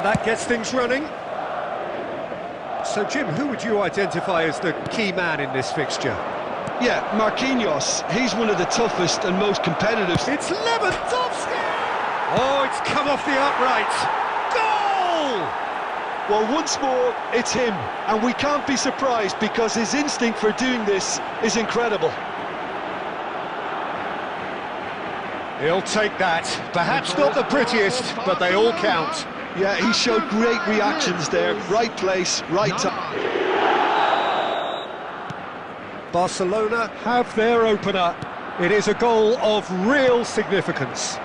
That gets things running. So, Jim, who would you identify as the key man in this fixture? Yeah, Marquinhos. He's one of the toughest and most competitive. It's Lewandowski! Oh, it's come off the upright. Goal! Well, once more, it's him. And we can't be surprised because his instinct for doing this is incredible. He'll take that. Perhaps not the prettiest, but they all count. Yeah, he showed great reactions there. Right place, right time. Barcelona have their opener. It is a goal of real significance.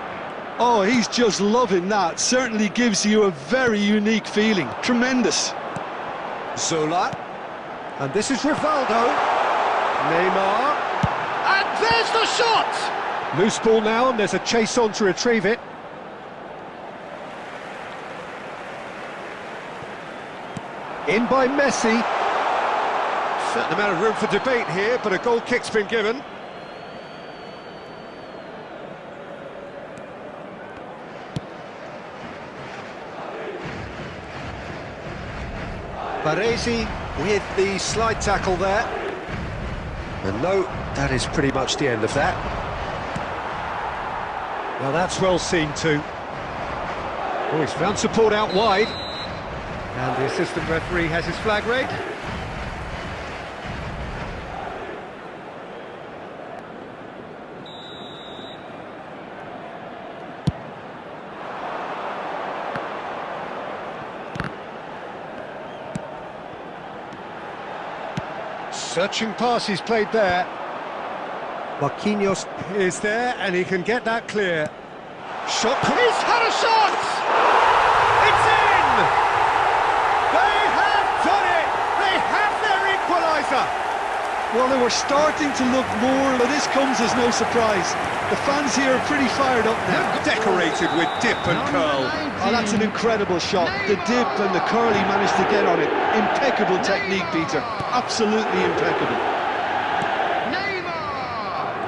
Oh, he's just loving that. Certainly gives you a very unique feeling. Tremendous. Zola. And this is Rivaldo. Neymar. And there's the shot! Loose ball now, and there's a chase on to retrieve it. In by Messi. Certain amount of room for debate here, but a goal kick's been given. Baresi with the slide tackle there. And no, that is pretty much the end of that. Well, that's well seen too. Oh, he's found support out wide. And the assistant referee has his flag red. Searching pass he's played there. Marquinhos is there and he can get that clear. Shot, he's had a shot! It's in! They have done it! They have their equaliser! Well, they were starting to look more, but this comes as no surprise. The fans here are pretty fired up now. Decorated with dip and curl. Oh, that's an incredible shot. The dip and the curl he managed to get on it. Impeccable technique, Peter. Absolutely impeccable.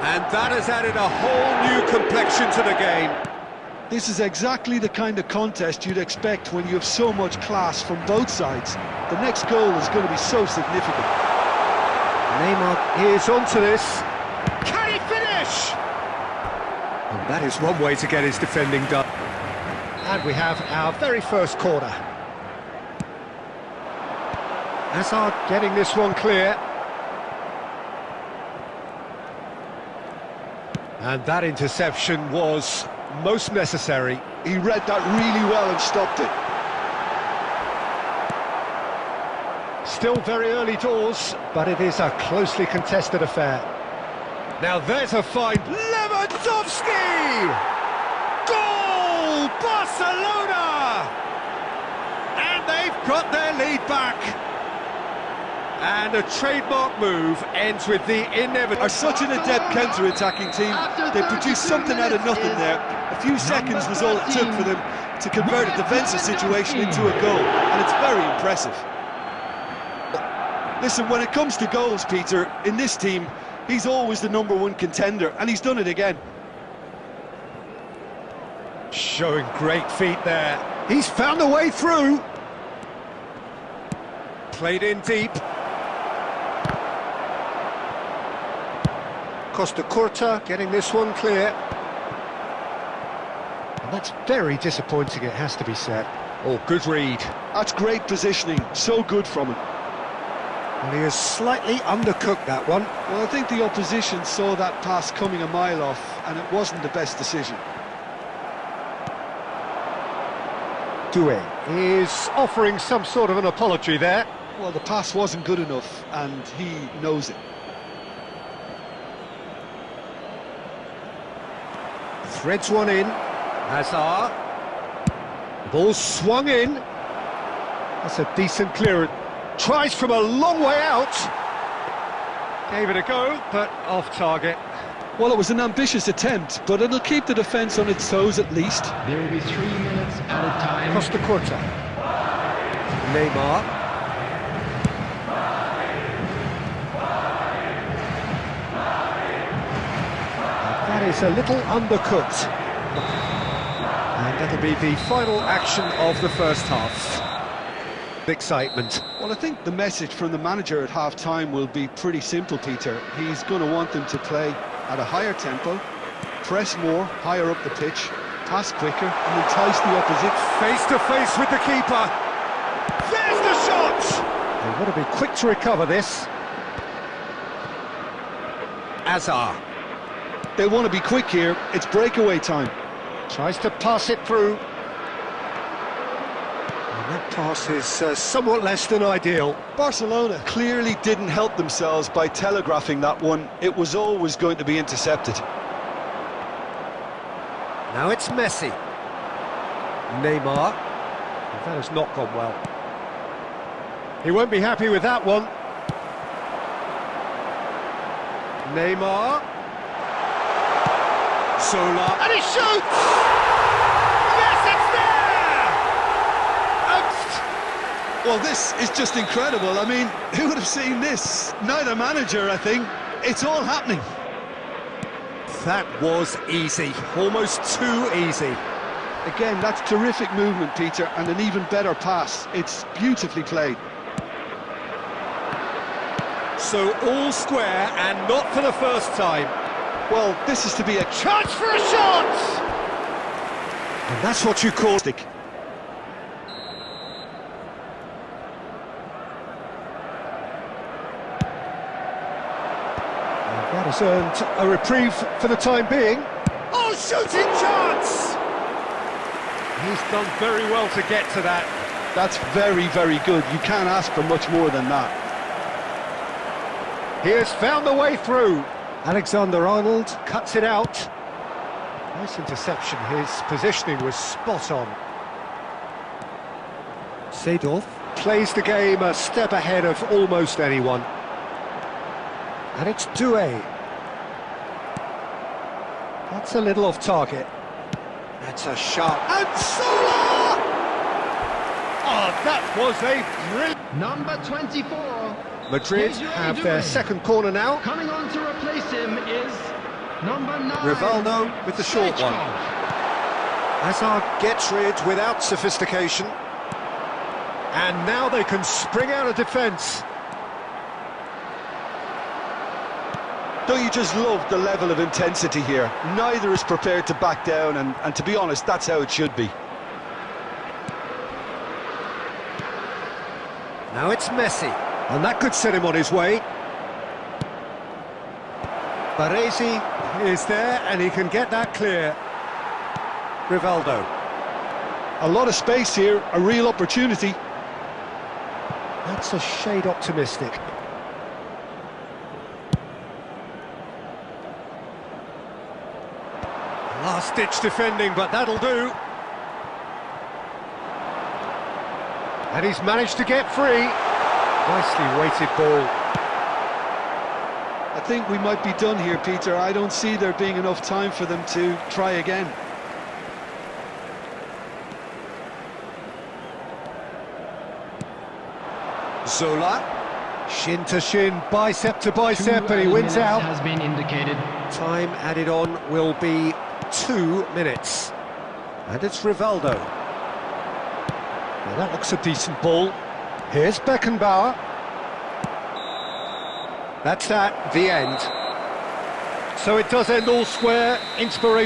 And that has added a whole new complexion to the game. This is exactly the kind of contest you'd expect when you have so much class from both sides. The next goal is going to be so significant. Neymar is onto this. Can he finish? And that is one way to get his defending done. And we have our very first corner. Hazard getting this one clear. And that interception was most necessary. He read that really well and stopped it. Still very early doors, but it is a closely contested affair. Now there's a find. Lewandowski! Goal! Barcelona! And they've got their lead back. And a trademark move ends with the inevitable. Are such an adept counter-attacking team. They produced something out of nothing there. A few seconds was all it took for them to convert a defensive situation into a goal, and it's very impressive. Listen, when it comes to goals, Peter, in this team, he's always the #1 contender, and he's done it again. Showing great feet there. He's found a way through. Played in deep. Costa Curta getting this one clear. And that's very disappointing, it has to be said. Oh, good read. That's great positioning, so good from him. Well, he has slightly undercooked that one. Well, I think the opposition saw that pass coming a mile off, and it wasn't the best decision. Doué is offering some sort of an apology there. Well, the pass wasn't good enough, and he knows it. Threads one in. Hazard. Ball swung in. That's a decent clearance. Tries from a long way out. Gave it a go, but off target. Well, it was an ambitious attempt, but it'll keep the defence on its toes at least. There will be 3 minutes at a time. Costa Curta. Neymar. That is a little undercooked. And That'll be the final action of the first half. Excitement. Well, I think the message from the manager at half-time will be pretty simple, Peter. He's going to want them to play at a higher tempo, press more, higher up the pitch, pass quicker, and entice the opposition. Face to face with the keeper. There's the shot! They want to be quick to recover this. Azar. They want to be quick here. It's breakaway time. Tries to pass it through. And that pass is somewhat less than ideal. Barcelona clearly didn't help themselves by telegraphing that one. It was always going to be intercepted. Now it's Messi. Neymar. That has not gone well. He won't be happy with that one. Neymar. Zola. And he shoots! Yes, it's there! Well, this is just incredible. I mean, who would have seen this? Neither manager, I think. It's all happening. That was easy. Almost too easy. Again, that's terrific movement, Peter, and an even better pass. It's beautifully played. So all square, and not for the first time. Well, this is to be a Chance for a shot! And that's what you call stick. That has earned a reprieve for the time being. Oh, shooting chance! He's done very well to get to that. That's very, very good. You can't ask for much more than that. He has found the way through. Alexander-Arnold cuts it out. Nice interception. His positioning was spot on. Seedorf plays the game a step ahead of almost anyone. And it's Doué. That's a little off target. That's a sharp... And Zola! Oh, that was a brilliant... Number 24. Madrid have their second corner now. Coming on to replace him is number 9. Rivaldo with the short one. Hazard gets rid without sophistication. And now they can spring out of defence. Don't you just love the level of intensity here? Neither is prepared to back down, and to be honest, that's how it should be. Now it's Messi, and that could set him on his way. Baresi is there, and he can get that clear. Rivaldo. A lot of space here, a real opportunity. That's a shade optimistic. Last-ditch defending, but that'll do. And he's managed to get free. Nicely weighted ball. I think we might be done here, Peter. I don't see there being enough time for them to try again. Zola. Shin to shin, bicep to bicep, and he wins out. Has been indicated. Time added on will be 2 minutes. And it's Rivaldo. Now that looks a decent ball. Here's Beckenbauer. That's that, the end. So it does end all square. Inspiration.